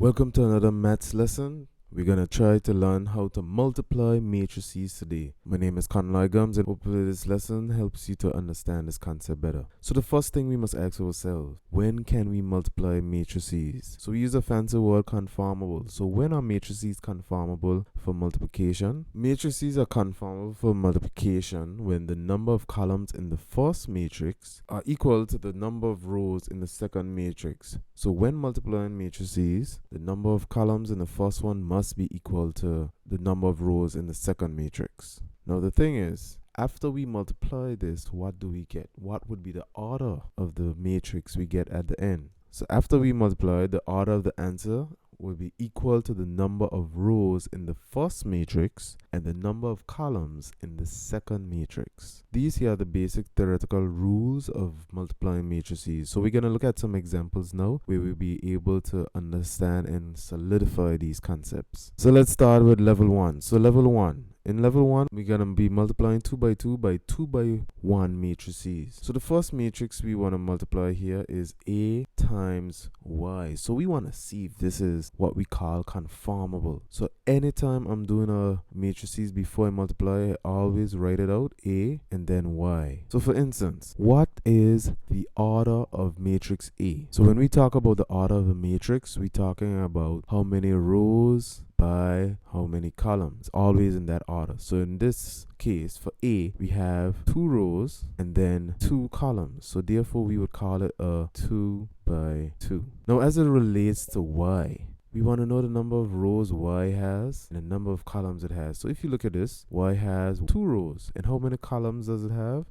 Welcome to another maths lesson. We're going to try to learn how to multiply matrices today. My name is Conloy Gums, and hopefully this lesson helps you to understand this concept better. So the first thing we must ask ourselves, when can we multiply matrices? So we use a fancy word, conformable. So when are matrices conformable for multiplication? Matrices are conformable for multiplication when the number of columns in the first matrix are equal to the number of rows in the second matrix. So when multiplying matrices, the number of columns in the first one must be equal to the number of rows in the second matrix. Now the thing is, after we multiply this, what do we get? What would be the order of the matrix we get at the end? So after we multiply, the order of the answer will be equal to the number of rows in the first matrix and the number of columns in the second matrix. These here are the basic theoretical rules of multiplying matrices. So we're going to look at some examples now where we'll be able to understand and solidify these concepts. So let's start with level 1. So level 1. In level 1, we're going to be multiplying 2 by 2 by 2 by 1 matrices. So the first matrix we want to multiply here is A times Y. So we want to see if this is what we call conformable. So anytime I'm doing a matrices before I multiply, I always write it out, A and then Y. So for instance, what is the order of matrix A? So when we talk about the order of a matrix, we're talking about how many rows by how many columns, always in that order. So in this case, for A, we have 2 rows and then 2 columns. So therefore, we would call it a 2 by 2. Now, as it relates to Y, we want to know the number of rows Y has and the number of columns it has. So if you look at this, Y has 2 rows. And how many columns does it have?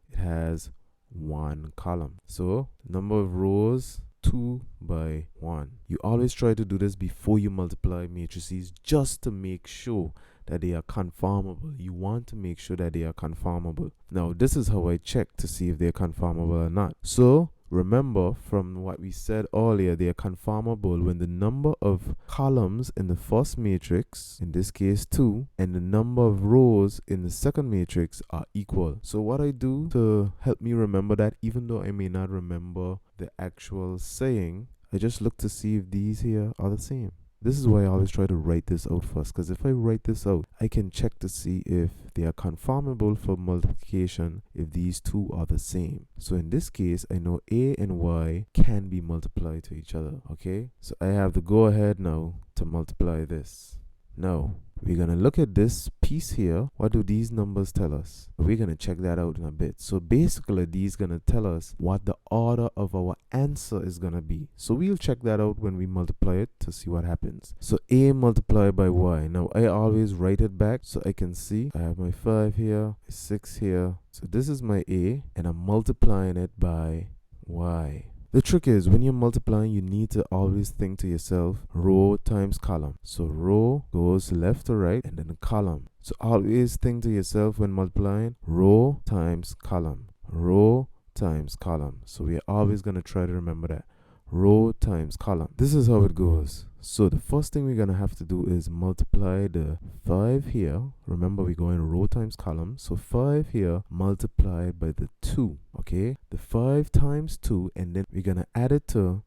It has 1 column. So number of rows, 2 by 1. You always try to do this before you multiply matrices just to make sure that they are conformable. You want to make sure that they are conformable. Now, this is how I check to see if they're conformable or not. So, remember from what we said earlier, they are conformable when the number of columns in the first matrix, in this case 2, and the number of rows in the second matrix are equal. So what I do to help me remember that, even though I may not remember the actual saying, I just look to see if these here are the same. This is why I always try to write this out first, because if I write this out, I can check to see if they are conformable for multiplication if these two are the same. So in this case, I know A and Y can be multiplied to each other, okay? So I have the go ahead now to multiply this. Now, we're going to look at this piece here. What do these numbers tell us? We're going to check that out in a bit. So basically, these going to tell us what the order of our answer is going to be. So we'll check that out when we multiply it to see what happens. So A multiplied by Y. Now, I always write it back so I can see. I have my 5 here, 6 here. So this is my A, and I'm multiplying it by Y. The trick is, when you're multiplying, you need to always think to yourself, row times column. So row goes left to right, and then column. So always think to yourself when multiplying, row times column. Row times column. So we're always going to try to remember that. Row times column. This is how it goes. So the first thing we're going to have to do is multiply the 5 here. Remember, we're going row times column. So 5 here multiplied by the 2. Okay, the 5 times 2, and then we're going to add it to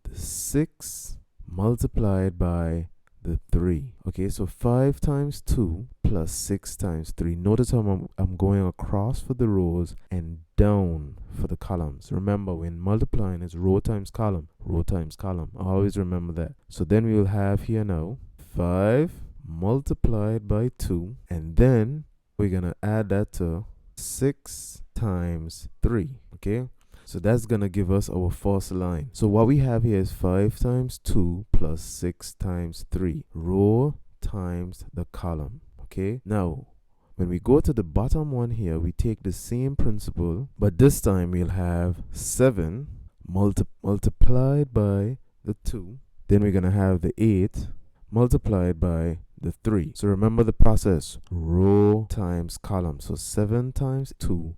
the 6 multiplied by the 3. Okay, so 5 times 2 plus 6 times 3. Notice how I'm going across for the rows and down for the columns. Remember, when multiplying, it's row times column, row times column. Always remember that. So then we will have here now 5 multiplied by 2, and then we're going to add that to 6 times 3. Okay, so that's going to give us our first line. So what we have here is 5 times 2 plus 6 times 3. Row times the column. Okay, now when we go to the bottom one here, we take the same principle, but this time we'll have 7 multiplied by the 2. Then we're going to have the 8 multiplied by the 3. So remember the process, row times column. So 7 times 2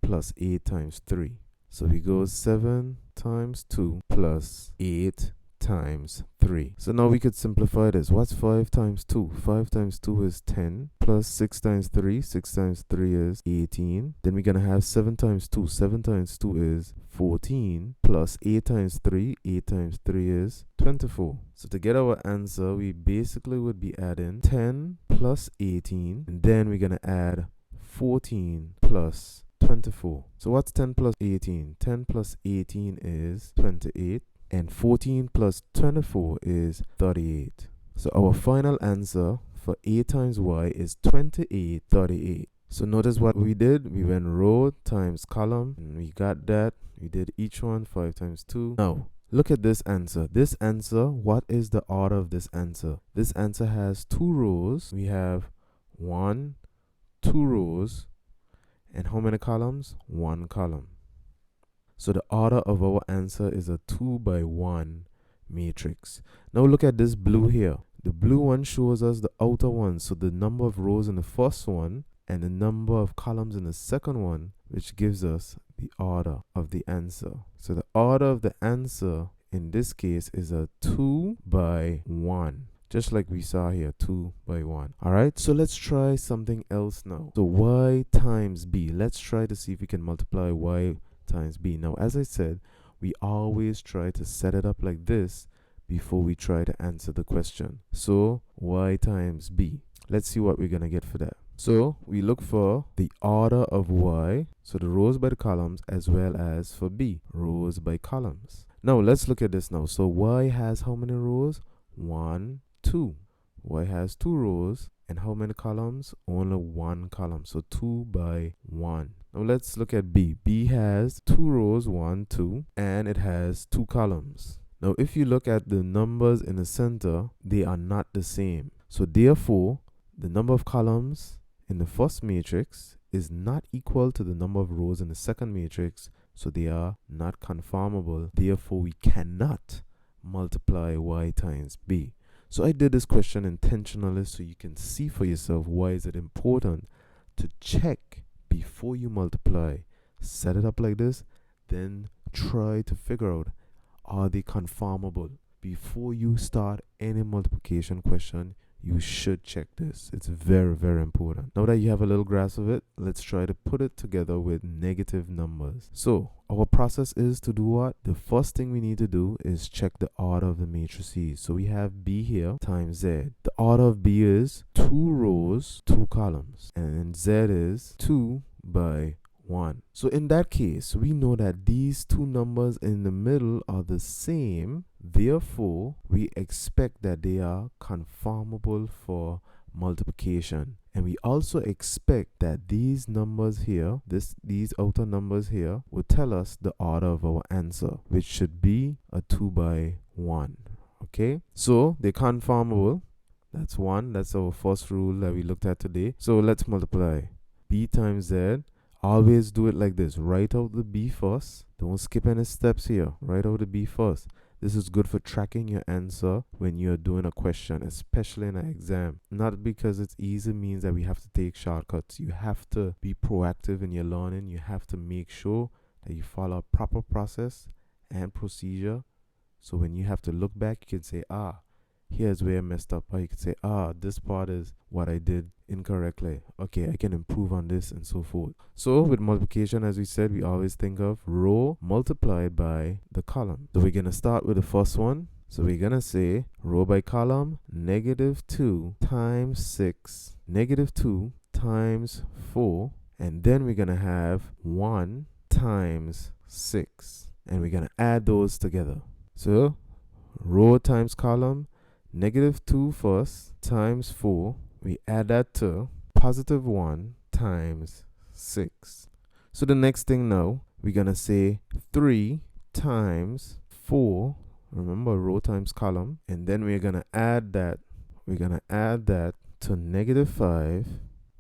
plus 8 times 3. So we go 7 times 2 plus 8 times 3. So now we could simplify this. What's 5 times 2? 5 times 2 is 10, plus 6 times 3. 6 times 3 is 18. Then we're going to have 7 times 2. 7 times 2 is 14, plus 8 times 3. 8 times 3 is 24. So to get our answer, we basically would be adding 10 plus 18, and then we're going to add 14 plus 24. So what's 10 plus 18? 10 plus 18 is 28, and 14 plus 24 is 38. So our final answer for a times y is 28 38. So notice what we did. We went row times column, and we got that. We did each one 5 times 2. Now look at this answer. This answer, what is the order of this answer? This answer has 2 rows. We have 1, 2 rows, and how many columns? 1 column. So the order of our answer is a 2 by 1 matrix. Now look at this blue here. The blue one shows us the outer one, so the number of rows in the first one and the number of columns in the second one, which gives us the order of the answer. So the order of the answer in this case is a 2 by 1. Just like we saw here, 2 by 1. Alright, so let's try something else now. So y times b. Let's try to see if we can multiply y times b. Now, as I said, we always try to set it up like this before we try to answer the question. So y times b. Let's see what we're going to get for that. So we look for the order of y, so the rows by the columns, as well as for b, rows by columns. Now let's look at this now. So y has how many rows? 1, 2. Y has 2 rows, and how many columns? Only 1 column, so 2 by 1. Now let's look at b. B has 2 rows, 1, 2, and it has 2 columns. Now if you look at the numbers in the center, they are not the same. So therefore, the number of columns in the first matrix is not equal to the number of rows in the second matrix, so they are not conformable. Therefore, we cannot multiply y times b. So I did this question intentionally so you can see for yourself why is it important to check before you multiply. Set it up like this, then try to figure out, are they conformable? Before you start any multiplication question, you should check this. It's very, very important. Now that you have a little grasp of it, let's try to put it together with negative numbers. So our process is to do what? The first thing we need to do is check the order of the matrices. So we have b here times z. The order of b is 2 rows, 2 columns, and z is 2 by 1. So in that case, we know that these two numbers in the middle are the same. Therefore, we expect that they are conformable for multiplication. And we also expect that these numbers here, these outer numbers here, will tell us the order of our answer, which should be a 2 by 1. Okay, so they're conformable. That's 1. That's our first rule that we looked at today. So let's multiply b times z. Always do it like this. Write out the b first. Don't skip any steps here. Write out the b first. This is good for tracking your answer when you're doing a question, especially in an exam. Not because it's easy means that we have to take shortcuts. You have to be proactive in your learning. You have to make sure that you follow a proper process and procedure. So when you have to look back, you can say, here's where I messed up. Or you can say, this part is what I did incorrectly. Okay, I can improve on this and so forth. So with multiplication, as we said, we always think of row multiplied by the column. So we're going to start with the first one. So we're going to say row by column, -2 times 6, -2 times 4. And then we're going to have 1 times 6. And we're going to add those together. So row times column, -2 first times 4. We add that to +1 times 6. So the next thing now, we're going to say 3 times 4. Remember, row times column. And then we're going to add that. We're going to add that to -5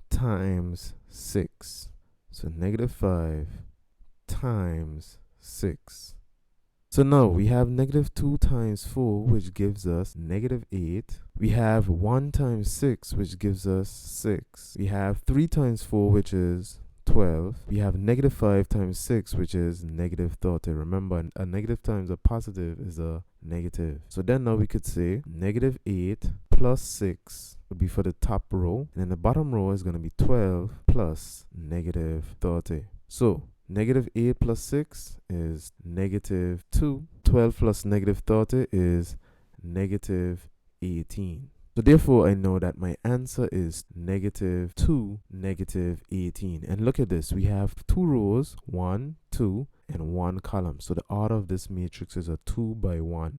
times 6. So -5 times 6. So now we have -2 times 4, which gives us -8. We have 1 times 6, which gives us 6. We have 3 times 4, which is 12. We have -5 times 6, which is -30. Remember, a negative times a positive is a negative. So then now we could say negative 8 plus 6 would be for the top row, and then the bottom row is going to be 12 plus negative 30. So negative 8 plus 6 is negative 2. 12 plus negative 30 is negative 18. So therefore, I know that my answer is negative 2, negative 18. And look at this. We have 2 rows, 1, 2, and 1 column. So the order of this matrix is a 2 by 1.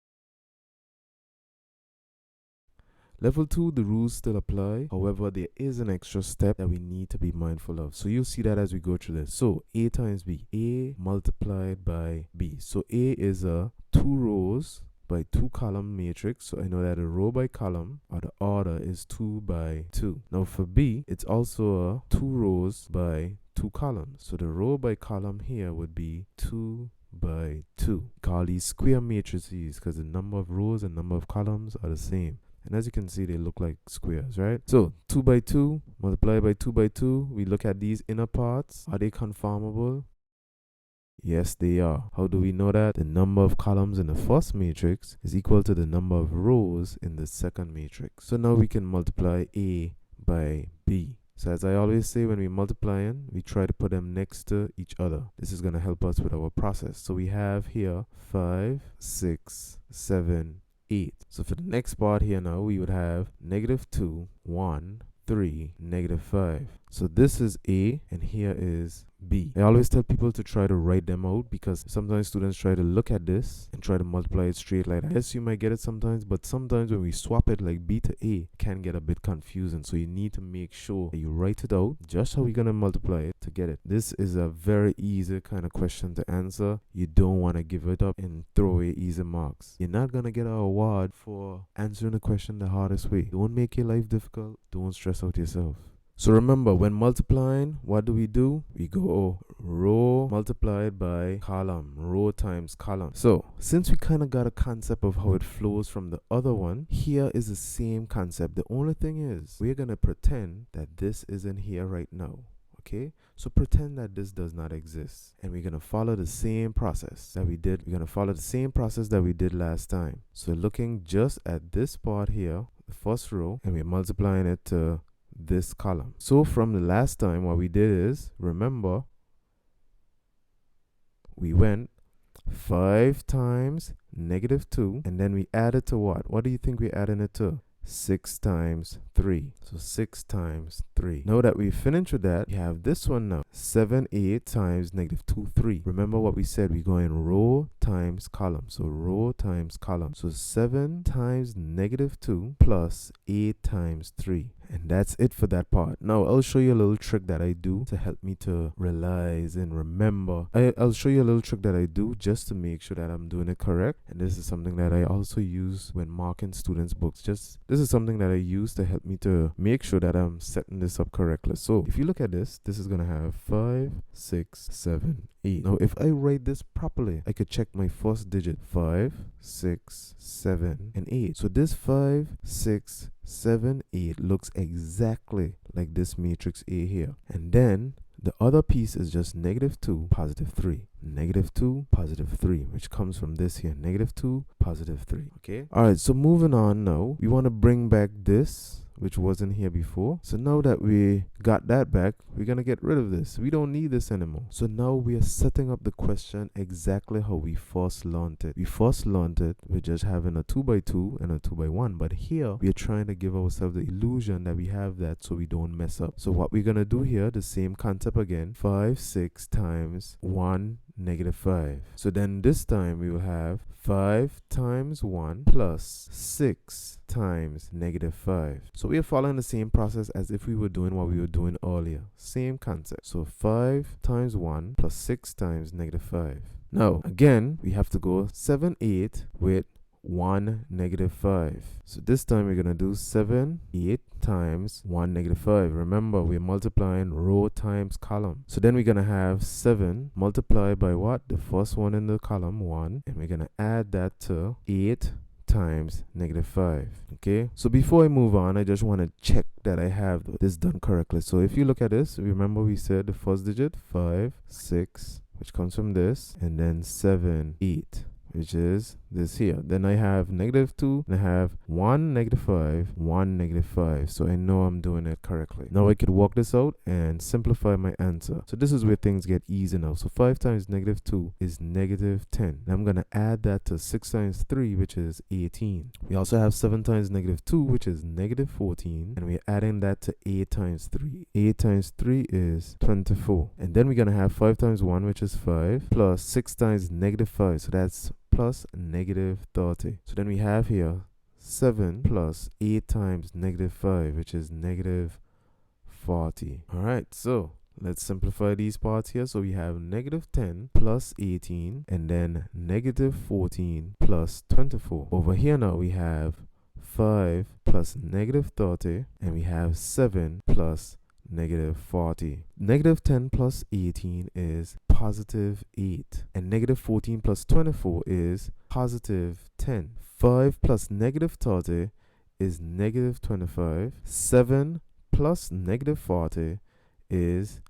Level 2, the rules still apply. However, there is an extra step that we need to be mindful of. So you'll see that as we go through this. So A times B. A multiplied by B. So A is a 2 rows by 2 column matrix. So I know that a row by column, or the order, is 2 by 2. Now for B, it's also a 2 rows by 2 columns. So the row by column here would be 2 by 2. Call these square matrices because the number of rows and number of columns are the same. And as you can see, they look like squares, right? So 2 by 2 multiplied by 2 by 2. We look at these inner parts. Are they conformable? Yes, they are. How do we know that? The number of columns in the first matrix is equal to the number of rows in the second matrix. So now we can multiply A by B. So as I always say, when we multiplying, we try to put them next to each other. This is going to help us with our process. So we have here 5, 6, 7, 8. So for the next part here now, we would have negative 2, 1, 3, negative 5. So this is A and here is B. I always tell people to try to write them out because sometimes students try to look at this and try to multiply it straight like that. Yes, you might get it sometimes, but sometimes when we swap it like B to A, it can get a bit confusing. So you need to make sure that you write it out just how we're going to multiply it to get it. This is a very easy kind of question to answer. You don't want to give it up and throw away easy marks. You're not going to get an award for answering the question the hardest way. Don't make your life difficult. Don't stress out yourself. So remember, when multiplying, what do? We go row multiplied by column, row times column. So since we kind of got a concept of how it flows from the other one, here is the same concept. The only thing is we're going to pretend that this isn't here right now. Okay, so pretend that this does not exist, and we're going to follow the same process that we did. We're going to follow the same process that we did last time. So looking just at this part here, the first row, and we're multiplying it to this column. So from the last time, what we did is, remember, we went 5 times negative 2, and then we added to what? What do you think we're adding it to? 6 times 3. So 6 times 3. Now that we finished with that, we have this one now. 7, 8 times negative 2, 3. Remember what we said? We go in row times column. So row times column. So 7 times negative 2 plus 8 times 3. And that's it for that part. Now I'll show you a little trick that I do to help me to realize and remember. I'll show you a little trick that I do just to make sure that I'm doing it correct. And this is something that I also use when marking students' books. This is something that I use to help me to make sure that I'm setting this up correctly. So if you look at this, this is gonna have 5, 6, 7, 8. Now if I write this properly, I could check my first digit. 5, 6, 7, and 8. So this 5, 6, 7, 8 looks exactly like this matrix A here. And then the other piece is just negative 2, positive 3. Negative 2, positive 3, which comes from this here. Negative 2, positive 3. Okay. All right. So moving on now, we want to bring back this, which wasn't here before. So now that we got that back, we're going to get rid of this. We don't need this anymore. So now we are setting up the question exactly how we first learned it. We first learned it with just having a 2 by 2 and a 2 by 1. But here, we are trying to give ourselves the illusion that we have that so we don't mess up. So what we're going to do here, the same concept again. 5, 6 times 1, negative 5. So then this time we will have 5 times 1 plus 6 times negative 5. So we are following the same process as if we were doing what we were doing earlier. Same concept. So 5 times 1 plus 6 times negative 5. Now again, we have to go 7, 8 with 1, negative 5. So this time we're going to do 7, 8 times 1, negative 5. Remember, we're multiplying row times column. So then we're going to have 7 multiplied by what? The first one in the column, 1. And we're going to add that to 8 times negative 5. Okay, so before I move on, I just want to check that I have this done correctly. So if you look at this, remember we said the first digit 5, 6, which comes from this, and then 7, 8, which is this here. Then I have negative 2, and I have 1, negative 5, 1, negative 5. So I know I'm doing it correctly. Now I could work this out and simplify my answer. So this is where things get easy now. So 5 times negative 2 is negative 10. Now I'm going to add that to 6 times 3, which is 18. We also have 7 times negative 2, which is negative 14. And we're adding that to 8 times 3. 8 times 3 is 24. And then we're going to have 5 times 1, which is 5, plus 6 times negative 5. So that's plus negative 30. So then we have here 7 plus 8 times negative 5, which is negative 40. All right, so let's simplify these parts here. So we have negative 10 plus 18, and then negative 14 plus 24. Over here now we have 5 plus negative 30, and we have 7 plus negative 40. Negative 10 plus 18 is positive 8, and negative 14 plus 24 is positive 10. 5 plus negative 30 is negative 25. 7 plus negative 40 is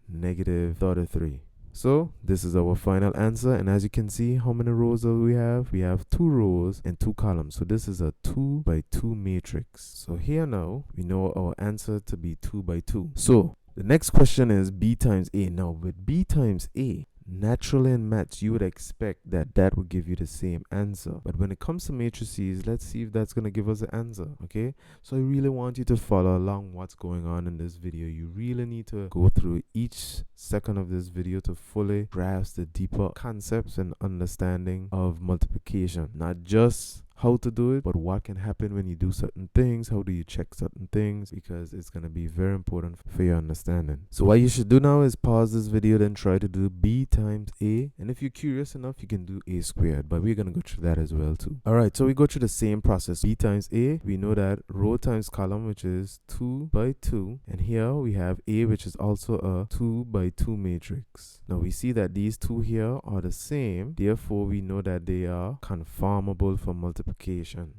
negative 33. So this is our final answer, and as you can see, how many rows do we have? We have 2 rows and 2 columns. So this is a 2 by 2 matrix. So here now we know our answer to be 2 by 2. So the next question is b times a. Now with b times a, naturally in maths you would expect that that would give you the same answer, but when it comes to matrices, let's see if that's going to give us an answer. Okay, so I really want you to follow along what's going on in this video. You really need to go through each second of this video to fully grasp the deeper concepts and understanding of multiplication, not just how to do it, but what can happen when you do certain things. How do you check certain things? Because it's going to be very important for your understanding. So what you should do now is pause this video, then try to do b times a, and if you're curious enough, you can do a squared, but we're going to go through that as well too. All right, so we go through the same process. B times a, we know that row times column, which is 2 by 2, and here we have a, which is also a 2 by 2 matrix. Now we see that these two here are the same, therefore we know that they are conformable for multiplication.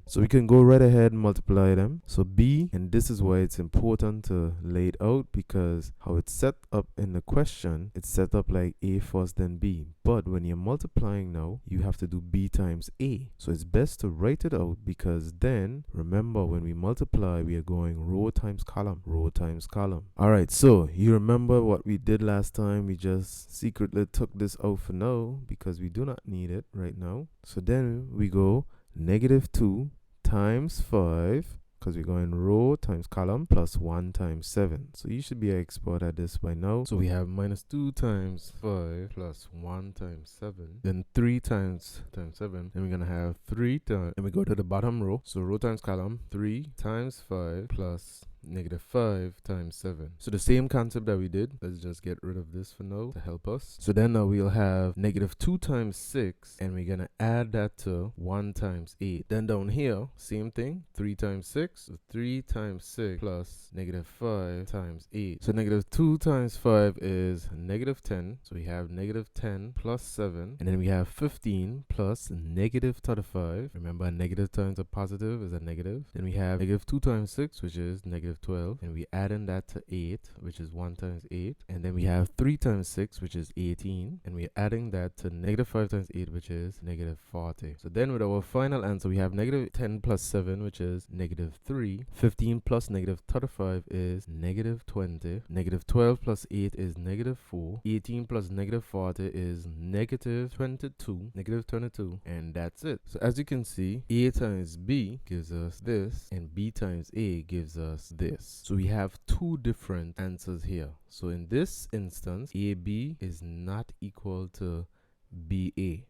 So we can go right ahead and multiply them. So b, and this is why it's important to lay it out, because how it's set up in the question, it's set up like a first then b, but when you're multiplying now, you have to do b times a. So it's best to write it out, because then remember, when we multiply, we are going row times column, row times column. All right, so you remember what we did last time. We just secretly took this out for now because we do not need it right now. So then we go negative 2 times 5, because we're going row times column, plus 1 times 7. So you should be an expert at this by now. So we have minus 2 times 5 plus 1 times 7. Then 3 times 7. Then we're going to have 3 times, and we go to the bottom row. So row times column, 3 times 5 plus negative 5 times 7. So the same concept that we did. Let's just get rid of this for now to help us. So then now we'll have negative 2 times 6, and we're gonna add that to 1 times 8. Then down here, same thing, 3 times 6. So 3 times 6 plus negative 5 times 8. So negative 2 times 5 is negative 10. So we have negative 10 plus 7. And then we have 15 plus negative 35. Remember, negative times a positive is a negative. Then we have negative 2 times 6, which is negative 12, and we add in that to 8, which is 1 times 8, and then we have 3 times 6, which is 18, and we're adding that to negative 5 times 8, which is negative 40. So then with our final answer, we have negative 10 plus 7, which is negative 3, 15 plus negative 35 is negative 20, negative 12 plus 8 is negative 4, 18 plus negative 40 is negative 22, and that's it. So as you can see, a times b gives us this, and b times a gives us this. So we have two different answers here. So in this instance, AB is not equal to BA.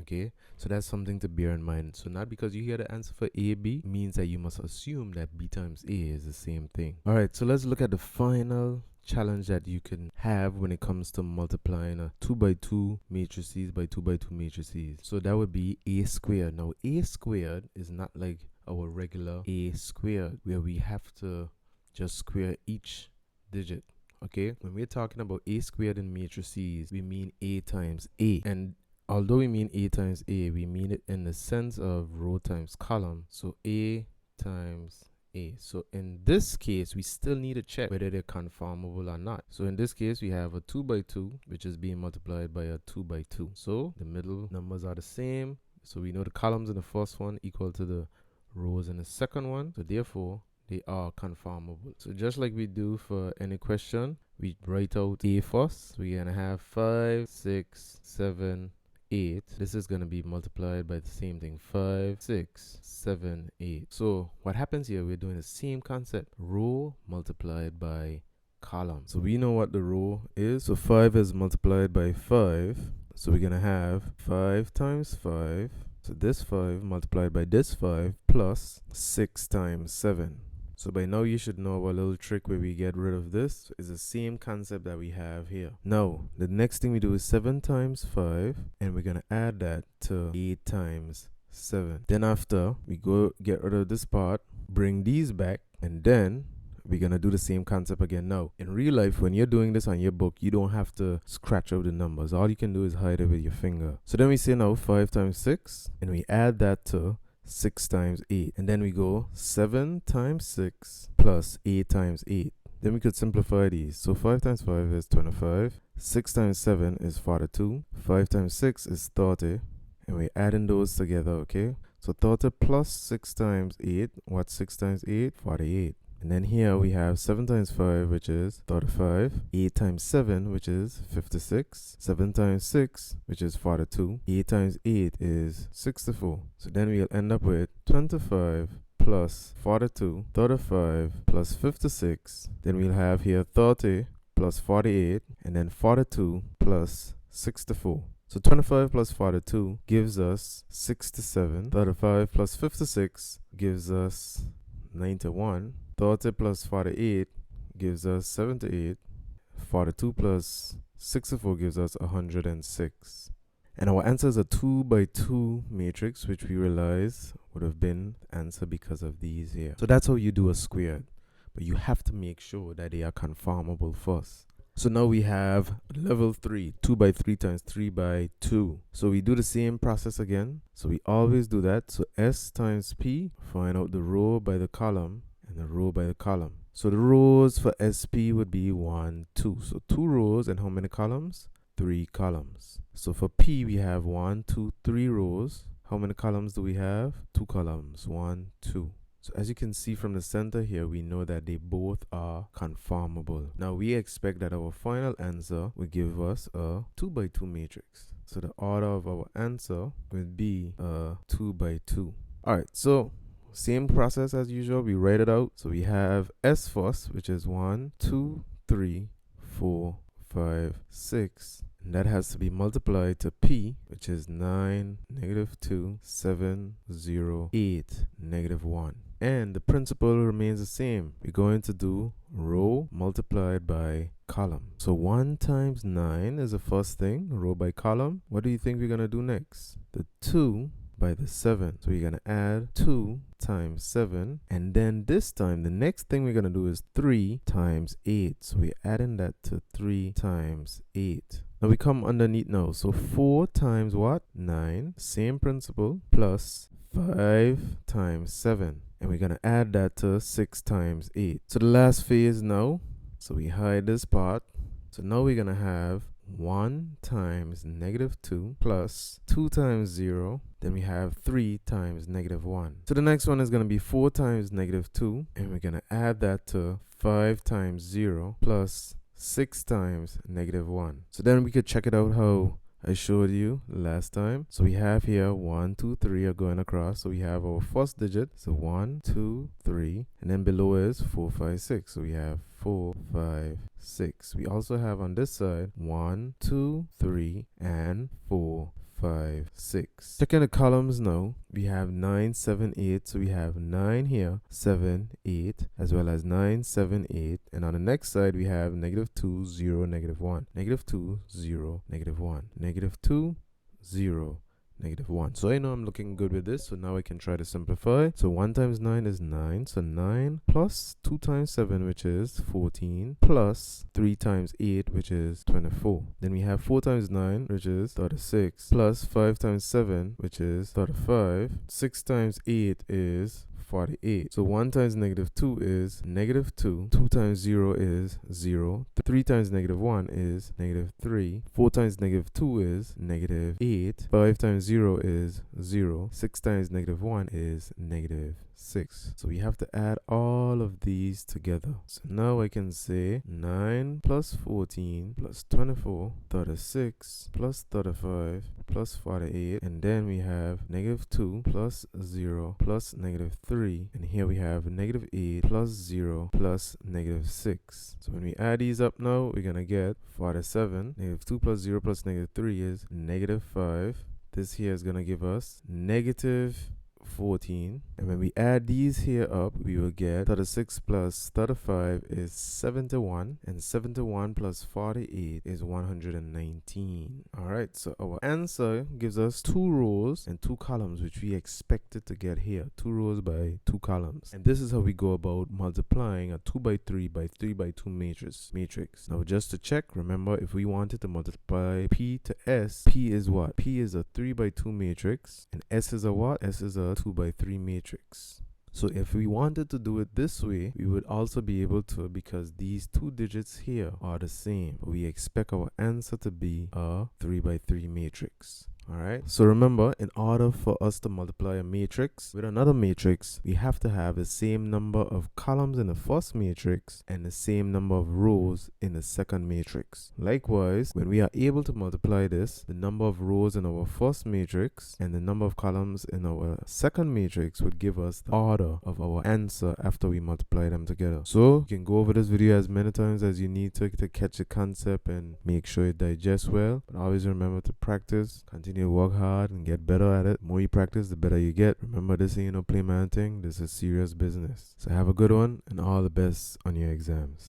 Okay, so that's something to bear in mind. So not because you hear the answer for AB means that you must assume that B times A is the same thing. All right, so let's look at the final challenge that you can have when it comes to multiplying a 2 by 2 matrices by 2 by 2 matrices. So that would be a squared. Now a squared is not like our regular a squared where we have to just square each digit. Okay, when we're talking about a squared in matrices, we mean a times a, and although we mean a times a, we mean it in the sense of row times column. So a times a. So in this case, we still need to check whether they're conformable or not. So in this case, we have a 2 by 2, which is being multiplied by a 2 by 2. So the middle numbers are the same. So we know the columns in the first one equal to the rows in the second one. So therefore, they are conformable. So just like we do for any question, we write out A first. We're going to have 5, 6, 7, 8. This is going to be multiplied by the same thing. 5, 6, 7, 8. So what happens here, we're doing the same concept. Row multiplied by column. So we know what the row is. So 5 is multiplied by 5. So we're going to have 5 times 5. So this 5 multiplied by this 5 plus 6 times 7. So by now you should know our little trick where we get rid of this. Is the same concept that we have here. Now, the next thing we do is 7 times 5. And we're going to add that to 8 times 7. Then after, we go get rid of this part, bring these back, and then we're going to do the same concept again. Now, in real life, when you're doing this on your book, you don't have to scratch out the numbers. All you can do is hide it with your finger. So then we say now 5 times 6, and we add that to 6 times 8. And then we go 7 times 6 plus 8 times 8. Then we could simplify these. So 5 times 5 is 25. 6 times 7 is 42. 5 times 6 is 30. And we're adding those together, okay? So 30 plus 6 times 8. What's 6 times 8? 48. And then here we have 7 times 5, which is 35. 8 times 7, which is 56. 7 times 6, which is 42. 8 times 8 is 64. So then we'll end up with 25 plus 42, 35 plus 56. Then we'll have here 30 plus 48, and then 42 plus 64. So 25 plus 42 gives us 67. 35 plus 56 gives us 91. 30 plus 48 gives us 78. 42 plus 64 gives us 106. And our answer is a 2 by 2 matrix, which we realize would have been the answer because of these here. So that's how you do a squared. But you have to make sure that they are conformable first. So now we have level 3, 2 by 3 times 3 by 2. So we do the same process again. So we always do that. So S times P, find out the row by the column and the row by the column. So the rows for SP would be 1, 2. So 2 rows and how many columns? 3 columns. So for P we have 1, 2, 3 rows. How many columns do we have? 2 columns. 1, 2. So as you can see from the center here, we know that they both are conformable. Now we expect that our final answer will give us a 2 by 2 matrix. So the order of our answer would be a 2 by 2. Alright, so same process as usual. We write it out. So we have S first, which is 1, 2, 3, 4, 5, 6. And that has to be multiplied to P, which is 9, negative 2, 7, 0, 8, negative 1. And the principle remains the same. We're going to do row multiplied by column. So 1 times 9 is the first thing, row by column. What do you think we're going to do next? The 2 by the 7. So we're going to add 2 times 7. And then this time, the next thing we're going to do is 3 times 8. So we're adding that to 3 times 8. Now we come underneath now. So 4 times what? 9. Same principle. Plus 5 times 7. And we're going to add that to 6 times 8. So the last phase now. So we hide this part. So now we're going to have 1 times negative 2 plus 2 times 0. Then we have 3 times negative 1. So the next one is going to be 4 times negative 2. And we're going to add that to 5 times 0 plus 6 times negative 1. So then we could check it out how I showed you last time. So we have here 1, 2, 3 are going across. So we have our first digit. So 1, 2, 3. And then below is 4, 5, 6. So we have 4, 5, 6. We also have on this side 1, 2, 3, and 4, 5, 6. Checking the columns now. We have 9, 7, 8. So we have 9 here, 7, 8, as well as 9, 7, 8. And on the next side, we have negative 2, 0, negative 1. Negative 2, 0, negative 1. Negative 2, 0, negative 1. So I know I'm looking good with this. So now I can try to simplify. So 1 times 9 is 9. So 9 plus 2 times 7, which is 14, plus 3 times 8, which is 24. Then we have 4 times 9, which is 36, plus 5 times 7, which is 35. 6 times 8 is 48. So 1 times negative 2 is negative 2. 2 times 0 is 0. 3 times negative 1 is negative 3. 4 times negative 2 is negative 8. 5 times 0 is 0. 6 times negative 1 is negative 6. So we have to add all of these together. So now I can say 9 plus 14 plus 24, 36 plus 35 plus 48. And then we have negative 2 plus 0 plus negative 3. And here we have negative 8 plus 0 plus negative 6. So when we add these up now, we're going to get 47. Negative 2 plus 0 plus negative 3 is negative 5. This here is going to give us negative 14. And when we add these here up, we will get 36 plus 35 is 71, and 71 plus 48 is 119. Alright, so our answer gives us 2 rows and 2 columns, which we expected to get here. 2 rows by 2 columns. And this is how we go about multiplying a 2 by 3 by 3 by 2 matrix. Now just to check, remember, if we wanted to multiply P to S, P is what? P is a 3 by 2 matrix, and S is a what? S is a 2 by 3 matrix. So if we wanted to do it this way, we would also be able to, because these 2 digits here are the same. We expect our answer to be a 3 by 3 matrix. Alright, so remember, in order for us to multiply a matrix with another matrix, we have to have the same number of columns in the first matrix and the same number of rows in the second matrix. Likewise, when we are able to multiply this, the number of rows in our first matrix and the number of columns in our second matrix would give us the order of our answer after we multiply them together. So you can go over this video as many times as you need to catch the concept and make sure it digests well. But always remember to practice, continue to work hard and get better at it. The more you practice, the better you get. Remember, this ain't no play man thing. This is serious business. So have a good one and all the best on your exams.